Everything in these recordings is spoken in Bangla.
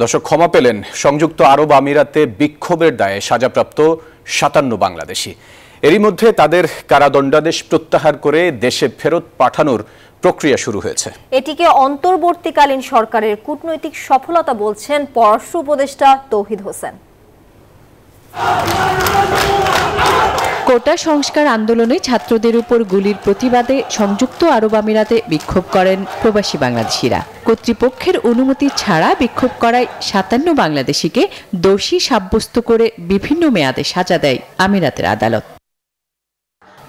দর্শক, ক্ষমা পেলেন সংযুক্ত আরব আমিরাতে বিক্ষোভের দায়ে সাজাপ্রাপ্ত ৫৭ বাংলাদেশি। এরই মধ্যে তাদের কারাদণ্ডাদেশ প্রত্যাহার করে দেশে ফেরত পাঠানোর প্রক্রিয়া শুরু হয়েছে। এটিকে অন্তর্বর্তীকালীন সরকারের কূটনৈতিক সফলতা বলছেন পররাষ্ট্র উপদেষ্টা তৌহিদ হোসেন। কোটা সংস্কার আন্দোলনে ছাত্রদের উপর গুলির প্রতিবাদে সংযুক্ত আরব আমিরাতে বিক্ষোভ করেন প্রবাসী বাংলাদেশিরা। কর্তৃপক্ষের অনুমতি ছাড়া বিক্ষোভ করায় ৫৭ বাংলাদেশিকে দোষী সাব্যস্ত করে বিভিন্ন মেয়াদে সাজা দেয় আমিরাতের আদালত।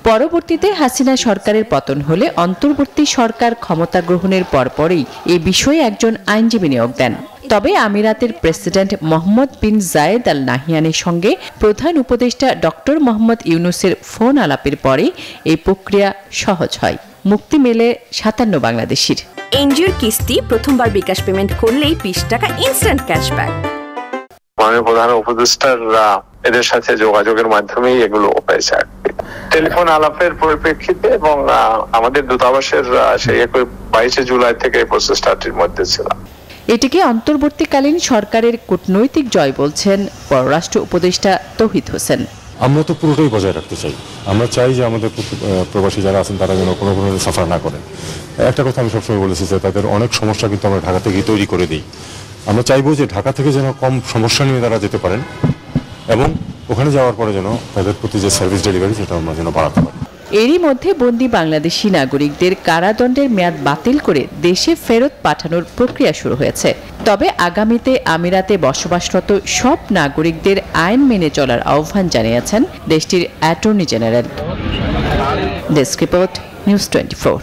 পরবর্তীতে হাসিনা সরকারের পতন হলে অন্তর্বর্তী সরকার ক্ষমতা গ্রহণের পরপরই এ বিষয়ে একজন আইনজীবী নিয়োগ দেন। তবে আমিরাতের প্রেসিডেন্ট মোহাম্মদ বিন জায়েদ আল নাহিয়ানের সঙ্গে প্রধান উপদেষ্টা ডক্টর মোহাম্মদ ইউনূসের ফোন আলাপের পরে এই প্রক্রিয়া সহজ হয়। মুক্তি মেলে ৫৭ বাংলাদেশির। এনজিওর কিস্তি প্রথমবার বিকাশ পেমেন্ট করলেই ২০ টাকা ইনস্ট্যান্ট ক্যাশব্যাক। মাননীয় প্রধান উপদেষ্টারা এদের সাথে যোগাযোগের মাধ্যমেই এগুলো পেয়েছে। টেলিফোন আলাপের পরিপ্রেক্ষিতে এবং আমাদের দূতাবাসের সেই ২২ জুলাই থেকে এই প্রসেসটার মধ্যে ছিল। এটিকে অন্তর্বর্তীকালীন সরকারের কূটনৈতিক জয় বলছেন পররাষ্ট্র উপদেষ্টা তৌহিদ হোসেন। আমরা তো পুরোটাই বজায় রাখতে চাই। আমরা চাই যে আমাদের প্রবাসী যারা আছেন তারা যেন কোনো সাফার না করেন। একটা কথা আমি সবসময় বলেছি যে তাদের অনেক সমস্যা কিন্তু আমরা ঢাকা থেকে তৈরি করে দিই। আমরা চাইবো যে ঢাকা থেকে যেন কম সমস্যা নিয়ে তারা যেতে পারেন এবং ওখানে যাওয়ার পরে যেন তাদের প্রতি যে সার্ভিস ডেলিভারি সেটা আমরা যেন বাড়াতে পারি। এরই মধ্যে বন্দী বাংলাদেশি নাগরিকদের কারাদণ্ডের মেয়াদ বাতিল করে দেশে ফেরত পাঠানোর প্রক্রিয়া শুরু হয়েছে। তবে আগামীতে আমিরাতে বসবাসরত সব নাগরিকদের আইন মেনে চলার আহ্বান জানিয়েছেন দেশটির attorney general. Desk report, news 24।